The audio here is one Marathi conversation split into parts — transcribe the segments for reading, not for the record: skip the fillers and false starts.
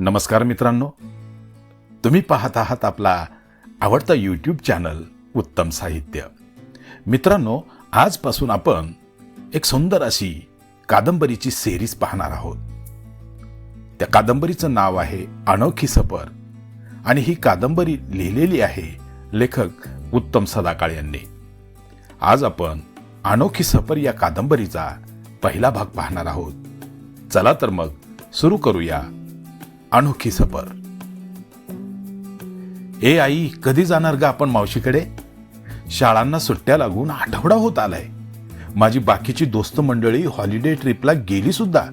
नमस्कार मित्रांनो, तुम्ही पाहत आहात आपला आवडता यूट्यूब चॅनल उत्तम साहित्य. मित्रांनो, आजपासून आपण एक सुंदर अशी कादंबरीची सिरीज पाहणार आहोत. त्या कादंबरीचं नाव आहे अनोखी सफर आणि ही कादंबरी लिहिलेली आहे लेखक उत्तम सदाकाळ यांनी. आज आपण अनोखी सफर या कादंबरीचा पहिला भाग पाहणार आहोत. चला तर मग सुरू करूया अनोखी सफर. ए आई, कधी जाणार ग आपण मावशीकडे? शाळांना सुट्ट्या लागून आठवडा होत आलाय. माझी बाकीची दोस्त मंडळी हॉलिडे ट्रिपला गेली सुद्धा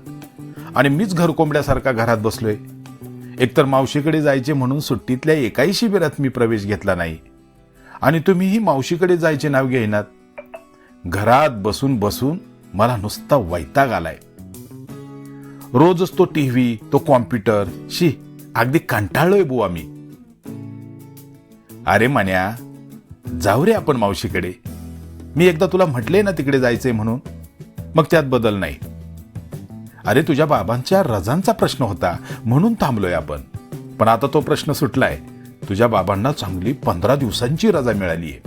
आणि मीच घरकोंबड्यासारखा घरात बसलोय. एकतर मावशीकडे जायचे म्हणून सुट्टीतल्या एकाही शिबिरात मी प्रवेश घेतला नाही आणि तुम्हीही मावशीकडे जायचे नाव घेईनात. घरात बसून बसून मला नुसता वैताग आलाय. रोजच तो टीव्ही, तो कॉम्प्युटर, अगदी कंटाळलोय बुवा मी. अरे मान्या, जाऊ रे आपण मावशीकडे. मी एकदा तुला म्हटले ना तिकडे जायचंय म्हणून, मग त्यात बदल नाही. अरे तुझ्या बाबांच्या रजांचा प्रश्न होता म्हणून थांबलोय आपण, पण आता तो प्रश्न सुटलाय. तुझ्या बाबांना चांगली 15 दिवसांची रजा मिळालीये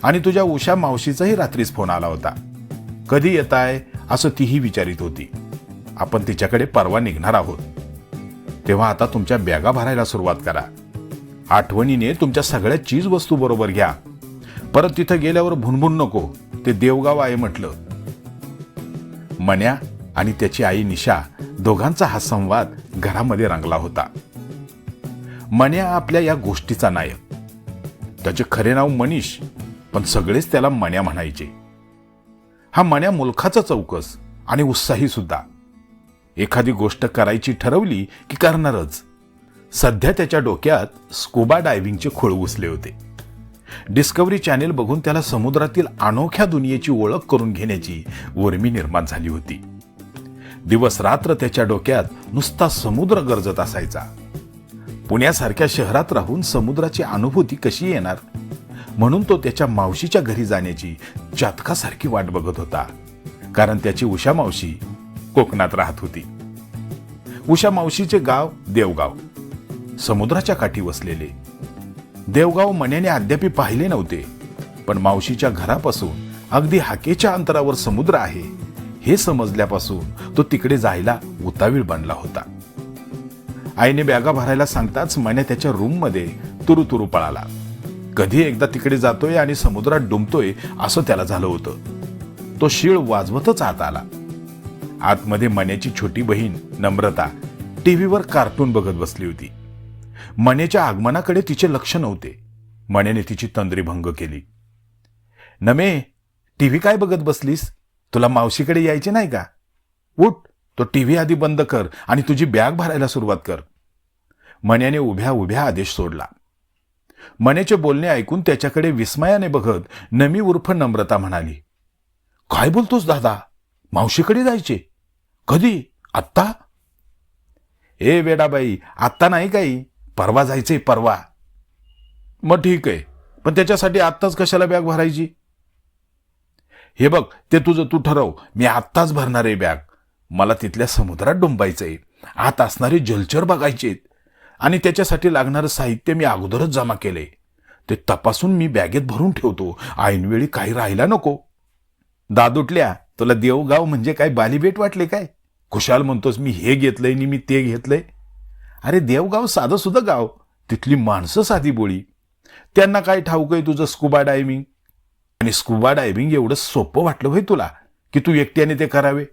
आणि तुझ्या उषा मावशीचाही रात्रीच फोन आला होता. कधी येताय असं तीही विचारित होती. आपण तिच्याकडे परवा निघणार आहोत. तेव्हा आता तुमच्या बॅगा भरायला सुरुवात करा. आठवणीने तुमच्या सगळ्या चीज वस्तू बरोबर घ्या. परत तिथं गेल्यावर भुनभुन नको, ते देवगाव आहे म्हटलं. मन्या आणि त्याची आई निशा दोघांचा हा संवाद घरामध्ये रंगला होता. मन्या आपल्या या गोष्टीचा नायक. त्याचे खरे नाव मनीष, पण सगळेच त्याला मन्या म्हणायचे. हा मन्या मुलखाचा चौकस आणि उत्साही सुद्धा. एखादी गोष्ट करायची ठरवली की करणारच. सध्या त्याच्या डोक्यात स्कुबा डायव्हिंगचे खोळ घुसले होते. डिस्कव्हरी चॅनेल बघून त्याला समुद्रातील अनोख्या दुनियेची ओळख करून घेण्याची उर्मी निर्माण झाली होती. दिवस रात्र त्याच्या डोक्यात नुसता समुद्र गरजत असायचा. पुण्यासारख्या शहरात राहून समुद्राची अनुभूती कशी येणार म्हणून तो त्याच्या मावशीच्या घरी जाण्याची चातकासारखी वाट बघत होता. कारण त्याची उषा मावशी कोकणात राहत होती. उषा मावशीचे गाव देवगाव, समुद्राच्या काठी वसलेले. देवगाव मन्याने अद्याप पाहिले नव्हते, पण मावशीच्या घरापासून अगदी हाकेच्या अंतरावर समुद्र आहे हे समजल्यापासून तो तिकडे जायला उतावीळ बनला होता. आईने बॅगा भरायला सांगताच मन्या त्याच्या रूममध्ये तुरुतुरु पळाला. कधी एकदा तिकडे जातोय आणि समुद्रात डुंबतोय असं त्याला झालं होतं. तो शीळ वाजवतच आत आला. आतमध्ये मन्याची छोटी बहीण नम्रता टीव्हीवर कार्टून बघत बसली होती. मन्याच्या आगमनाकडे तिचे लक्ष नव्हते. मन्याने तिची तंद्रीभंग केली. नमे, टीव्ही काय बघत बसलीस? तुला मावशीकडे यायचे नाही का? उठ, तो टीव्ही आधी बंद कर आणि तुझी बॅग भरायला सुरुवात कर. मन्याने उभ्या उभ्या आदेश सोडला. मन्याचे बोलणे ऐकून त्याच्याकडे विस्मयाने बघत नमी उर्फ नम्रता म्हणाली, काय बोलतोस दादा? मावशीकडे जायचे? कधी? आत्ता? ए वेडाबाई, आत्ता नाही काही, परवा जायचंय, परवा. मग ठीक आहे, पण त्याच्यासाठी आत्ताच कशाला बॅग भरायची? हे बघ, ते तुझं तू ठरव. मी आत्ताच भरणार आहे बॅग. मला तिथल्या समुद्रात डुंबायचंय, आत असणारे जलचर बघायचेत आणि त्याच्यासाठी लागणारं साहित्य मी अगोदरच जमा केलंय. ते तपासून मी बॅगेत भरून ठेवतो. ऐनवेळी काही राहायला नको. दादुटल्या, तुला देवगाव म्हणजे काय बालीबेट वाटले काय? खुशाल म्हणतोस मी हे घेतलंय आणि मी ते घेतलंय. अरे देवगाव साधं सुद्धा गाव. तिथली माणसं साधी बोळी. त्यांना काय ठाऊक आहे तुझं स्कुबा डायव्हिंग? आणि स्कुबा डायव्हिंग एवढं सोपं वाटलं होय तुला की तू एकट्याने ते करावे?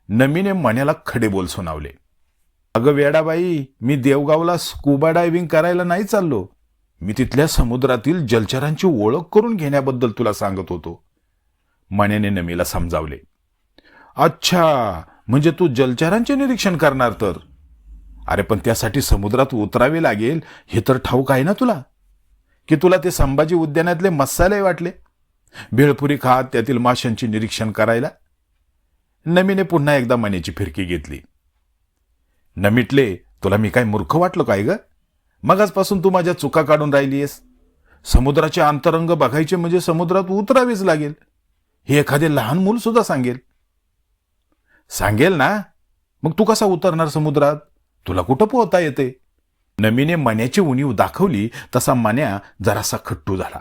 नमीने मन्याला खडे बोल सुनावले. अगं वेडाबाई, मी देवगावला स्कुबा डायव्हिंग करायला नाही चाललो. मी तिथल्या समुद्रातील जलचरांची ओळख करून घेण्याबद्दल तुला सांगत होतो. मन्याने नमीला समजावले. अच्छा, म्हणजे तू जलचरांचे निरीक्षण करणार तर? अरे पण त्यासाठी समुद्रात उतरावे लागेल हे तर ठाऊक आहे ना तुला? की तुला ते संभाजी उद्यानातले मसाले वाटले भेळपुरी खात त्यातील माशांचे निरीक्षण करायला? नमीने पुन्हा एकदा मन्याची फिरकी घेतली. नमिटले, तुला मी काय मूर्ख वाटलो काय ग? मगाचपासून तू माझ्या चुका काढून राहिलीयस. समुद्राचे अंतरंग बघायचे म्हणजे समुद्रात उतरावेच लागेल हे एखादे लहान मूल सुद्धा सांगेल ना. मग तू कसा उतरणार समुद्रात? तुला कुठं पोहता येते? नमीने मण्याची उणीव दाखवली तसा मन्या जरासा खट्टू झाला.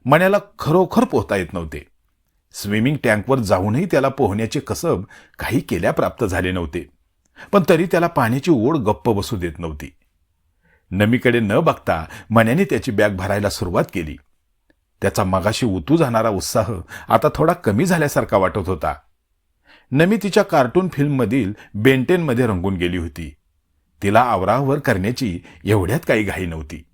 मण्याला खरोखर पोहता येत नव्हते. स्विमिंग टँकवर जाऊनही त्याला पोहण्याचे कसब काही केल्या प्राप्त झाले नव्हते. पण तरी त्याला पाण्याची ओढ गप्प बसू देत नव्हती. नमीकडे न बघता मण्याने त्याची बॅग भरायला सुरुवात केली. त्याचा मगाशी उतू जाणारा उत्साह आता थोडा कमी झाल्यासारखा वाटत होता. नमी तिच्या कार्टून फिल्ममधील बेंटेनमध्ये रंगून गेली होती. तिला आवरावर करण्याची एवढ्यात काही घाई नव्हती.